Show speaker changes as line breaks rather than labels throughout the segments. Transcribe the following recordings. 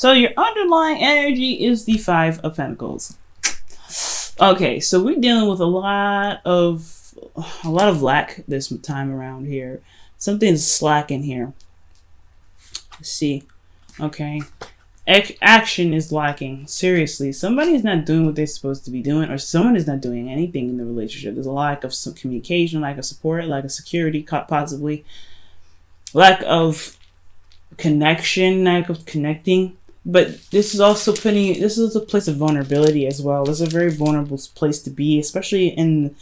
So your underlying energy is the Five of Pentacles. Okay, so we're dealing with a lot of lack this time around here. Something's slacking here. Let's see. Okay. Action is lacking. Seriously, somebody is not doing what they're supposed to be doing, or someone is not doing anything in the relationship. There's a lack of some communication, lack of support, lack of security, possibly lack of connection, lack of connecting. But this is also this is a place of vulnerability as well. This is a very vulnerable place to be, especially in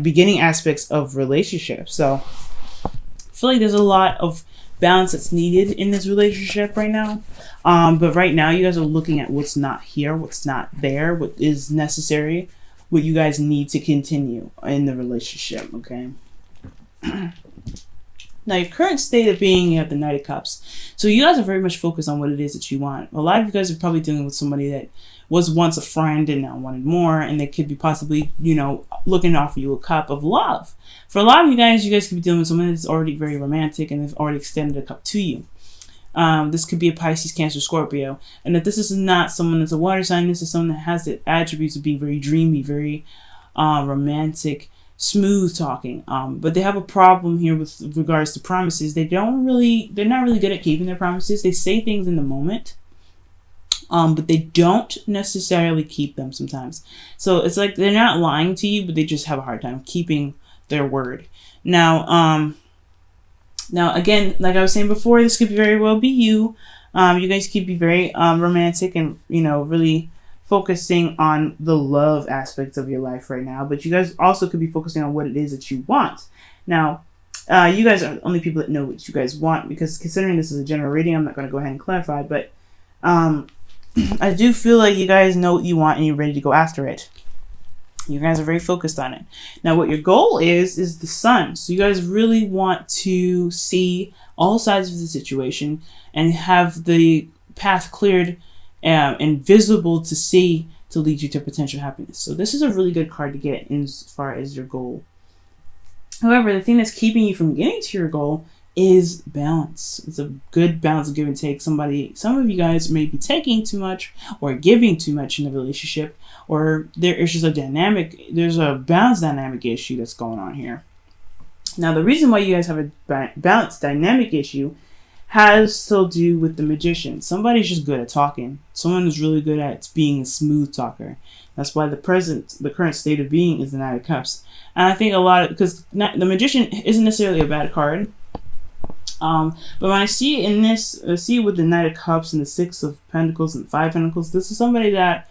beginning aspects of relationships. So I feel like there's a lot of balance that's needed in this relationship right now. But right now you guys are looking at what's not here, what's not there, what is necessary, what you guys need to continue in the relationship, okay? Now, your current state of being, you have the Knight of Cups. So you guys are very much focused on what it is that you want. A lot of you guys are probably dealing with somebody that was once a friend and now wanted more, and they could be possibly, you know, looking to offer you a cup of love. For a lot of you guys could be dealing with someone that's already very romantic and they've already extended a cup to you. This could be a Pisces, Cancer, Scorpio. And if this is not someone that's a water sign, this is someone that has the attributes of being very dreamy, very romantic, smooth talking. But they have a problem here with regards to promises. They're not really good at keeping their promises. They say things in the moment, but they don't necessarily keep them sometimes. So it's like they're not lying to you, but they just have a hard time keeping their word. Now again, like I was saying before, this could very well be you. You guys could be very romantic and, you know, really focusing on the love aspects of your life right now. But you guys also could be focusing on what it is that you want. Now, you guys are the only people that know what you guys want, because considering this is a general reading, I'm not going to go ahead and clarify. But I do feel like you guys know what you want and you're ready to go after it. You guys are very focused on it. Now, what your goal is the sun. So you guys really want to see all sides of the situation and have the path cleared and visible to see to lead you to potential happiness. So this is a really good card to get in as far as your goal. However, the thing that's keeping you from getting to your goal is balance. It's a good balance of give and take. Some of you guys may be taking too much or giving too much in the relationship, or there's a balance dynamic issue that's going on here. Now, the reason why you guys have a balance dynamic issue has to do with the Magician. Somebody's just good at talking. Someone is really good at being a smooth talker. That's why the current state of being is the Knight of Cups. And I think because the Magician isn't necessarily a bad card. But when I see it in this, I see it with the Knight of Cups and the Six of Pentacles and Five of Pentacles. This is somebody that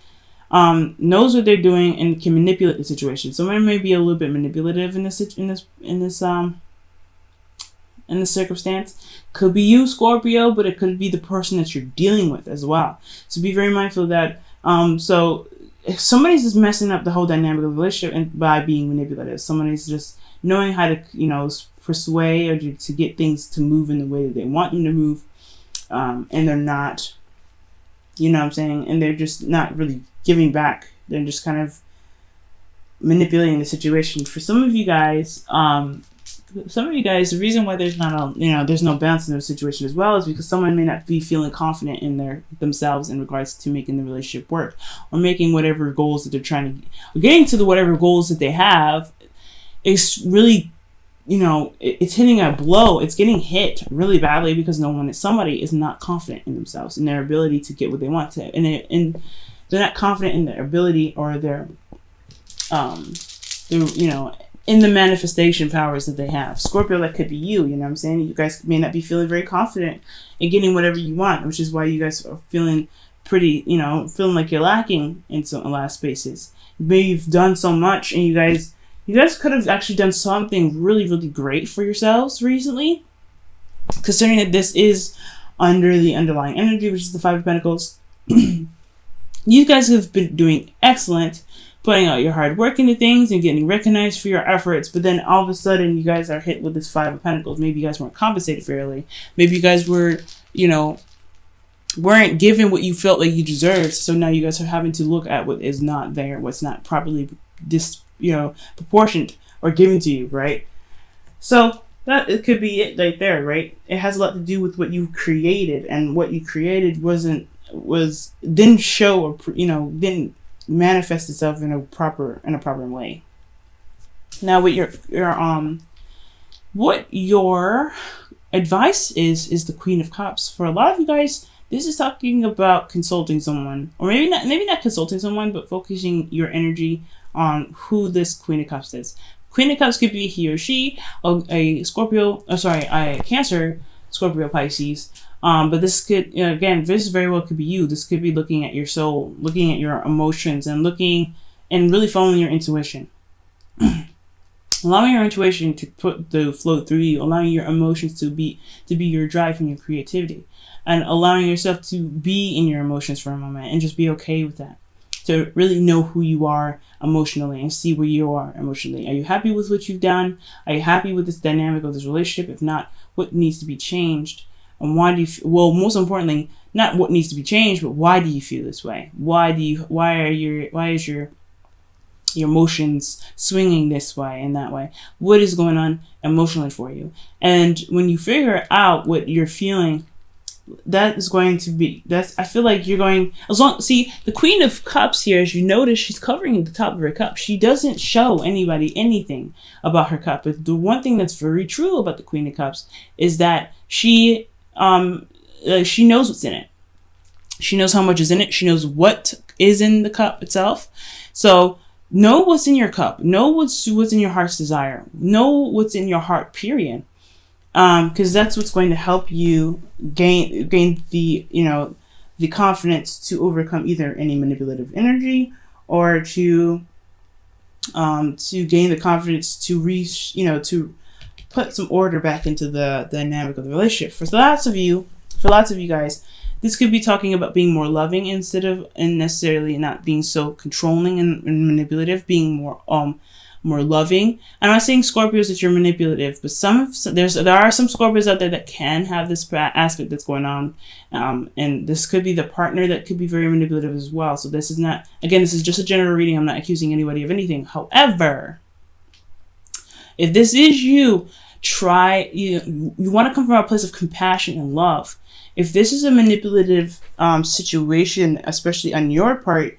knows what they're doing and can manipulate the situation. Somebody may be a little bit manipulative in this circumstance. Could be you, Scorpio, but it could be the person that you're dealing with as well. So be very mindful of that. So if somebody's just messing up the whole dynamic of the relationship and by being manipulative, somebody's just knowing how to, you know, persuade or to get things to move in the way that they want them to move, and they're not, you know what I'm saying, and they're just not really giving back. They're just kind of manipulating the situation. For some of you guys, the reason why there's there's no balance in their situation as well is because someone may not be feeling confident in themselves in regards to making the relationship work, or making whatever goals that they're trying to, or getting to whatever goals that they have. Is really, you know, it's hitting a blow. It's getting hit really badly because somebody is not confident in themselves and their ability to get what they want to, and they're not confident in their ability or their you know, in the manifestation powers that they have. Scorpio, that could be you. You know what I'm saying? You guys may not be feeling very confident in getting whatever you want, which is why you guys are feeling pretty, you know, feeling like you're lacking in a lot of spaces. Maybe you've done so much, and you guys could have actually done something really, really great for yourselves recently, considering that this is under the underlying energy, which is the Five of Pentacles. You guys have been doing excellent, putting out your hard work into things and getting recognized for your efforts, but then all of a sudden you guys are hit with this Five of Pentacles. Maybe you guys weren't compensated fairly. Maybe you guys were, you know, weren't given what you felt like you deserved. So now you guys are having to look at what is not there, what's not properly proportioned or given to you, right? So that it could be it right there, right? It has a lot to do with what you created, and what you created wasn't didn't show, or didn't manifest itself in a proper way. Now, what your advice is the Queen of Cups. For a lot of you guys, this is talking about consulting someone, or maybe not consulting someone, but focusing your energy on who this Queen of Cups is. Queen of Cups could be he or she, a Scorpio, a Cancer, Scorpio, Pisces. But this could, again, this very well could be you. This could be looking at your soul, looking at your emotions, and really following your intuition. Allowing your intuition to float through you, allowing your emotions to be your drive and your creativity, and allowing yourself to be in your emotions for a moment and just be okay with that. To really know who you are emotionally and see where you are emotionally. Are you happy with what you've done? Are you happy with this dynamic of this relationship? If not, what needs to be changed? And why do you, most importantly, not what needs to be changed, but why do you feel this way? Why is your emotions swinging this way and that way? What is going on emotionally for you? And when you figure out what you're feeling, I feel like you're going, see, the Queen of Cups here, as you notice, she's covering the top of her cup. She doesn't show anybody anything about her cup. But the one thing that's very true about the Queen of Cups is that she knows what's in it. She knows how much is in it. She knows what is in the cup itself. So know what's in your cup. Know what's in your heart's desire. Know what's in your heart, period. Because that's what's going to help you gain the confidence to overcome either any manipulative energy, or to gain the confidence to put some order back into the dynamic of the relationship. For lots of you guys, this could be talking about being more loving and necessarily not being so controlling and manipulative, being more loving. I'm not saying Scorpios that you're manipulative, but there are some Scorpios out there that can have this aspect that's going on, and this could be the partner that could be very manipulative as well. So this is just a general reading. I'm not accusing anybody of anything. However, if this is you, you want to come from a place of compassion and love. If this is a manipulative situation, especially on your part,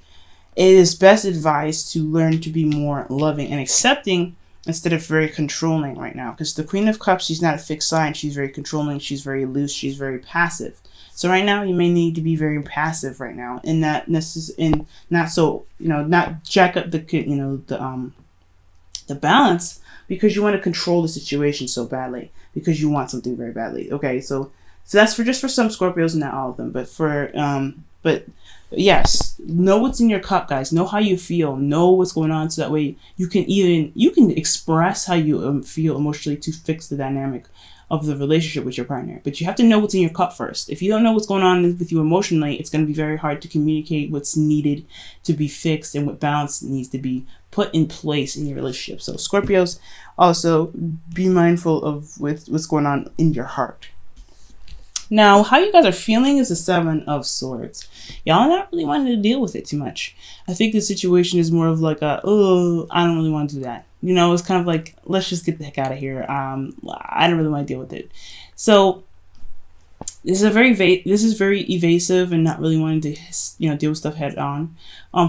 it is best advised to learn to be more loving and accepting instead of very controlling right now. Because the Queen of Cups, she's not a fixed sign. She's very controlling. She's very loose. She's very passive. So right now, you may need to be very passive right now, and not jack up the balance, because you want to control the situation so badly, because you want something very badly. Okay, so that's for some Scorpios, not all of them, but yes, know what's in your cup, guys. Know how you feel. Know what's going on, so that way you can express how you feel emotionally to fix the dynamic of the relationship with your partner. But you have to know what's in your cup first. If you don't know what's going on with you emotionally, it's going to be very hard to communicate what's needed to be fixed and what balance needs to be put in place in your relationship. So Scorpios, also be mindful of what's going on in your heart. Now, how you guys are feeling is the Seven of Swords. Y'all not really wanting to deal with it too much. I think the situation is more of like I don't really want to do that. It's kind of like, let's just get the heck out of here. I don't really want to deal with it. So this is very evasive and not really wanting to deal with stuff head on.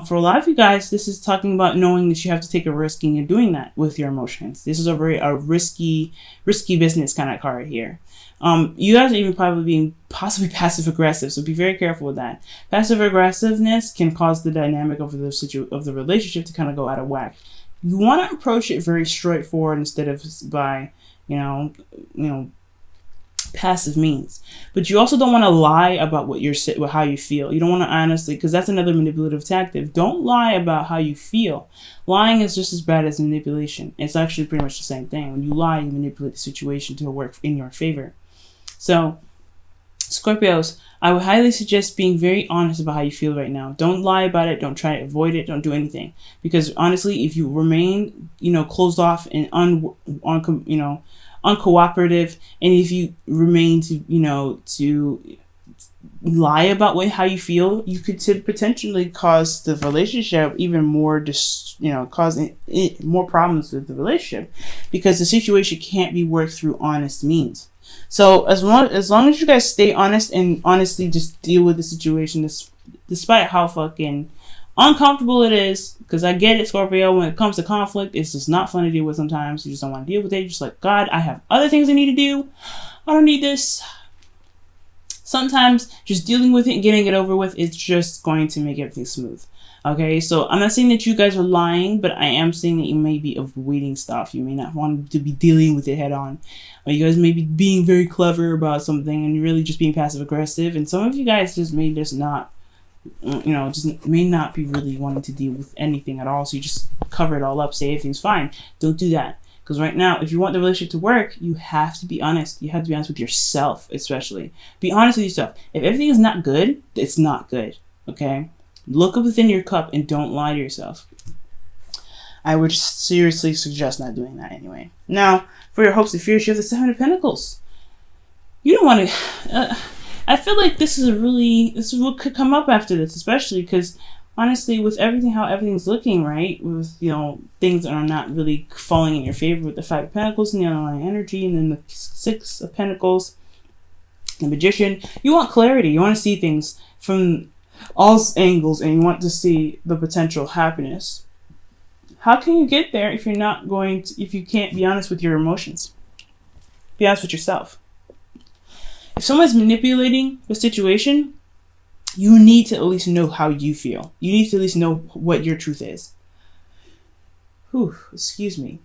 For a lot of you guys, this is talking about knowing that you have to take a risk, and you're doing that with your emotions. This is a risky business kind of card here. You guys are even probably being possibly passive aggressive, so be very careful with that. Passive aggressiveness can cause the dynamic of the relationship to kind of go out of whack. You want to approach it very straightforward instead of by passive means. But you also don't want to lie about how you feel. You don't want to honestly, because that's another manipulative tactic. Don't lie about how you feel. Lying is just as bad as manipulation. It's actually pretty much the same thing. When you lie, you manipulate the situation to work in your favor. So, Scorpios, I would highly suggest being very honest about how you feel right now. Don't lie about it. Don't try to avoid it. Don't do anything. Because honestly, if you remain, closed off and uncooperative, and if you remain to lie about how you feel, you could potentially cause the relationship even more, causing more problems with the relationship, because the situation can't be worked through honest means. So as long as you guys stay honest and honestly just deal with the situation, despite how fucking uncomfortable it is, because I get it, Scorpio, when it comes to conflict, it's just not fun to deal with sometimes. You just don't want to deal with it. You're just like, God, I have other things I need to do. I don't need this. Sometimes just dealing with it and getting it over with is just going to make everything smooth. Okay, so I'm not saying that you guys are lying, but I am saying that you may be avoiding stuff. You may not want to be dealing with it head on. Or you guys may be being very clever about something and really just being passive aggressive. And some of you guys just may just not, just may not be really wanting to deal with anything at all. So you just cover it all up, say everything's fine. Don't do that. Because right now, if you want the relationship to work, you have to be honest. You have to be honest with yourself, especially. Be honest with yourself. If everything is not good, it's not good. Okay? Look within your cup and don't lie to yourself. I would seriously suggest not doing that anyway. Now, for your hopes and fears, you have the Seven of Pentacles. You don't want to... I feel like this is what could come up after this, especially because, honestly, with how everything's looking, right? With, things that are not really falling in your favor with the Five of Pentacles and the underlying energy, and then the Six of Pentacles, the Magician. You want clarity. You want to see things from all angles, and you want to see the potential happiness. How can you get there if if you can't be honest with your emotions? Be honest with yourself. If someone's manipulating the situation, you need to at least know how you feel. You need to at least know what your truth is. Whew, excuse me.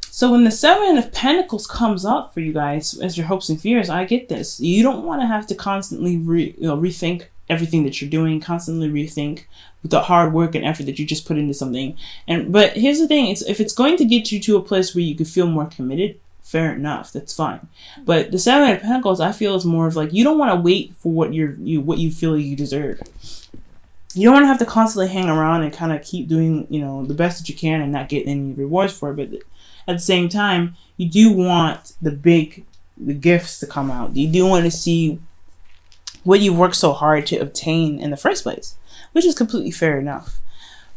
So when the Seven of Pentacles comes up for you guys as your hopes and fears, I get this. You don't want to have to constantly rethink everything that you're doing, constantly rethink the hard work and effort that you just put into something. But here's the thing, if it's going to get you to a place where you could feel more committed, fair enough, that's fine. But the Seven of Pentacles, I feel, is more of like, you don't want to wait for what you feel you deserve. You don't want to have to constantly hang around and kind of keep doing, the best that you can and not get any rewards for it. But at the same time, you do want the gifts to come out. You do want to see what you worked so hard to obtain in the first place, which is completely fair enough.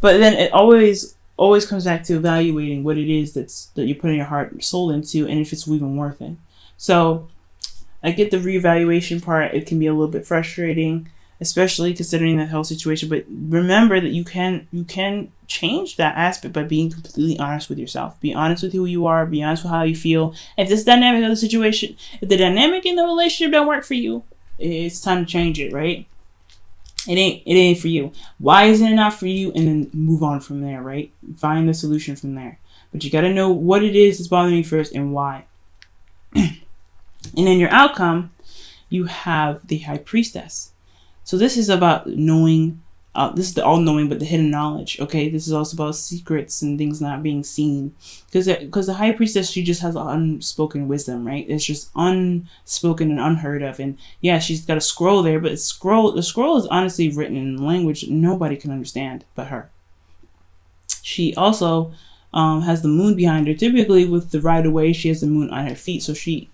But then it always comes back to evaluating what it is that you're putting your heart and soul into, and if it's even worth it. So I get the reevaluation part. It can be a little bit frustrating, especially considering that whole situation. But remember that you can change that aspect by being completely honest with yourself. Be honest with who you are. Be honest with how you feel. If this dynamic of the situation, if the dynamic in the relationship don't work for you, it's time to change it, right? It ain't for you. Why isn't it not for you? And then move on from there, right? Find the solution from there. But you got to know what it is that's bothering you first and why. And then your outcome, you have the High Priestess. So this is about knowing. This is the all-knowing, but the hidden knowledge. Okay, this is also about secrets and things not being seen. Because the High Priestess, she just has unspoken wisdom, right? It's just unspoken and unheard of. And yeah, she's got a scroll there, but the scroll is honestly written in language nobody can understand but her. She also has the moon behind her. Typically, with the Rider-Waite, she has the moon on her feet, so she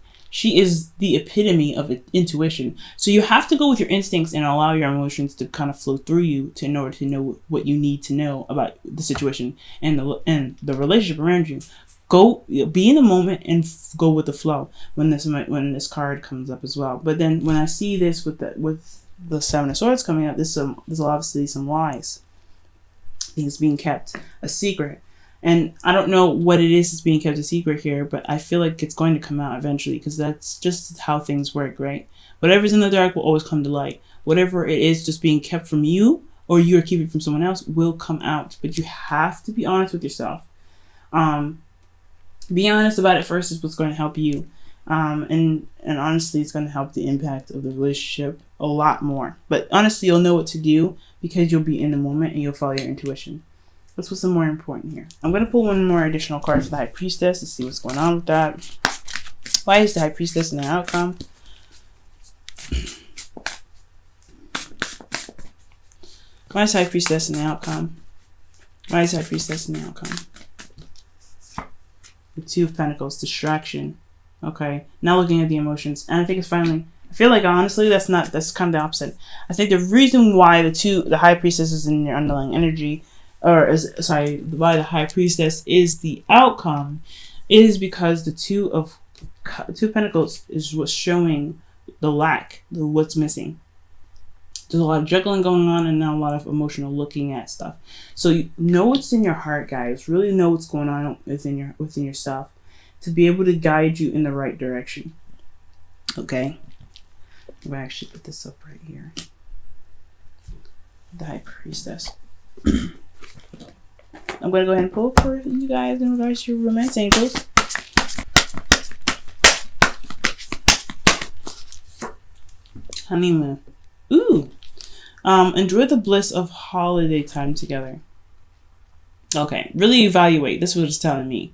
is the epitome of intuition. So you have to go with your instincts and allow your emotions to kind of flow through you in order to know what you need to know about the situation and the relationship around you. Go be in the moment and go with the flow when this card comes up as well. But then when I see this with the Seven of Swords coming up, there's obviously some lies. Things being kept a secret. And I don't know what it is that's being kept a secret here, but I feel like it's going to come out eventually, because that's just how things work, right? Whatever's in the dark will always come to light. Whatever it is just being kept from you, or you're keeping from someone else, will come out. But you have to be honest with yourself. Being honest about it first is what's going to help you. And honestly, it's going to help the impact of the relationship a lot more. But honestly, you'll know what to do because you'll be in the moment and you'll follow your intuition. That's what's more important here. I'm going to pull one more additional card for the High Priestess to see what's going on with that. Why is the High Priestess in the outcome? Why is High Priestess in the outcome? Why is High Priestess in the outcome? The Two of Pentacles, distraction. Okay, now looking at the emotions. And I think it's finally, I feel like honestly that's kind of the opposite. I think the reason why the High Priestess is in your underlying energy, why the High Priestess is the outcome, is because the Two of Two of Pentacles is what's showing the lack, what's missing. There's a lot of juggling going on and not a lot of emotional looking at stuff. So you know what's in your heart, guys. Really know what's going on within yourself to be able to guide you in the right direction. Okay? I'm going to actually put this up right here. The High Priestess. I'm going to go ahead and pull for you guys in regards to your romance angels. Honeymoon. Ooh. Enjoy the bliss of holiday time together. Okay, really evaluate. This is what it's telling me.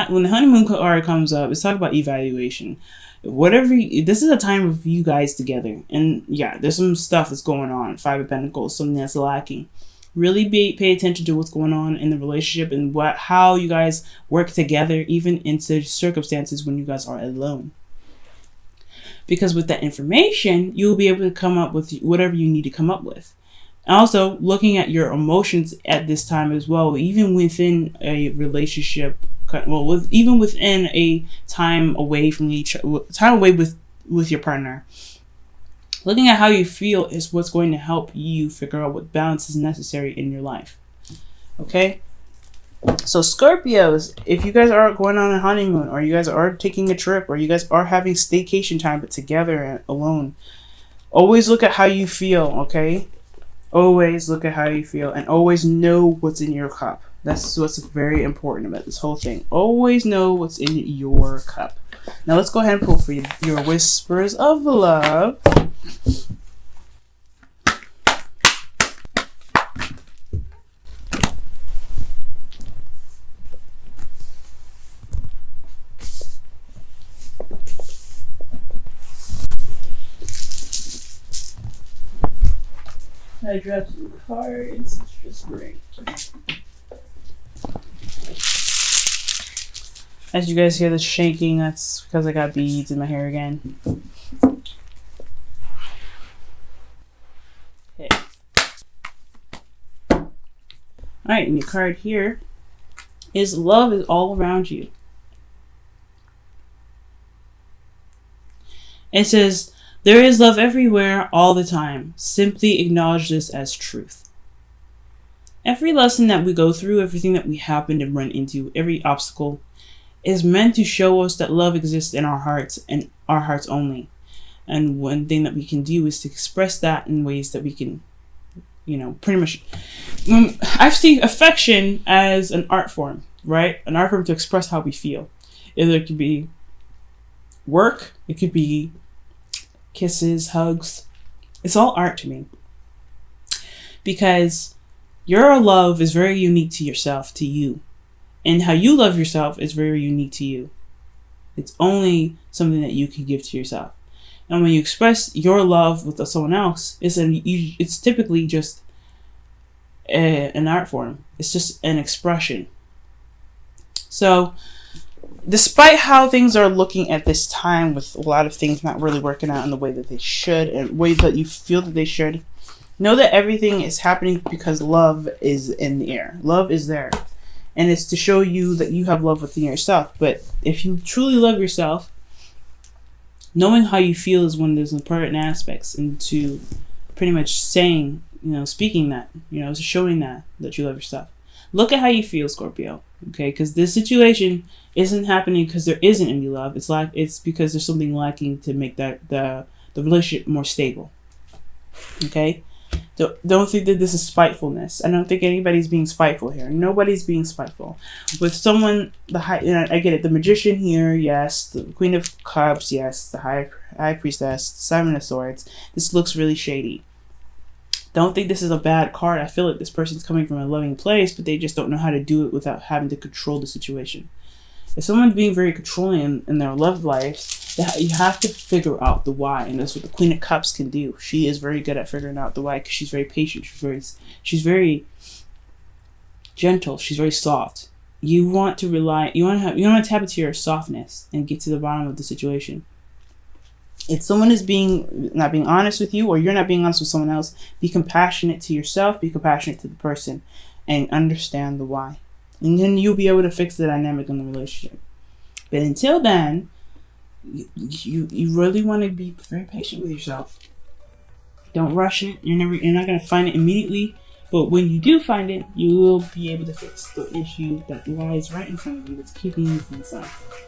When the honeymoon card comes up, it's talking about evaluation. This is a time of you guys together. And yeah, there's some stuff that's going on. Five of Pentacles, something that's lacking. Really pay attention to what's going on in the relationship and how you guys work together, even into circumstances when you guys are alone. Because with that information, you'll be able to come up with whatever you need to come up with. Also, looking at your emotions at this time as well, even within a relationship, even within a time away from with your partner. Looking at how you feel is what's going to help you figure out what balance is necessary in your life. Okay? So Scorpios, if you guys are going on a honeymoon, or you guys are taking a trip, or you guys are having staycation time but together and alone, always look at how you feel, okay? Always look at how you feel, and always know what's in your cup. That's what's very important about this whole thing. Always know what's in your cup. Now let's go ahead and pull for your whispers of love. I dropped some cards. It's just great. As you guys hear the shaking, that's because I got beads in my hair again. Okay. Alright, and your card here is love is all around you. It says, there is love everywhere, all the time. Simply acknowledge this as truth. Every lesson that we go through, everything that we happen to run into, every obstacle, is meant to show us that love exists in our hearts and our hearts only. And one thing that we can do is to express that in ways that we can, pretty much. I see affection as an art form, right? An art form to express how we feel. It could be work, it could be kisses, hugs. It's all art to me. Because your love is very unique to yourself, to you. And how you love yourself is very unique to you. It's only something that you can give to yourself. And when you express your love with someone else, it's typically just an art form. It's just an expression. So, despite how things are looking at this time, with a lot of things not really working out in the way that they should, and ways that you feel that they should, know that everything is happening because love is in the air. Love is there. And it's to show you that you have love within yourself. But if you truly love yourself, knowing how you feel is one of those important aspects into pretty much saying, speaking that, showing that you love yourself. Look at how you feel, Scorpio. Okay, because this situation isn't happening because there isn't any love. It's because there's something lacking to make the relationship more stable. Okay, don't think that this is spitefulness. I don't think anybody's being spiteful here. Nobody's being spiteful. With someone, I get it. The Magician here, yes. The Queen of Cups, yes. The High Priestess, the Seven of Swords. This looks really shady. Don't think this is a bad card. I feel like this person's coming from a loving place, but they just don't know how to do it without having to control the situation. If someone's being very controlling in their love life, you have to figure out the why, and that's what the Queen of Cups can do. She is very good at figuring out the why because she's very patient. She's very gentle. She's very soft. You want to tap into your softness and get to the bottom of the situation. If someone is not being honest with you, or you're not being honest with someone else, be compassionate to yourself, be compassionate to the person, and understand the why. And then you'll be able to fix the dynamic in the relationship. But until then, you really want to be very patient with yourself. Don't rush it. You're not gonna find it immediately, but when you do find it, you will be able to fix the issue that lies right in front of you that's keeping you from yourself.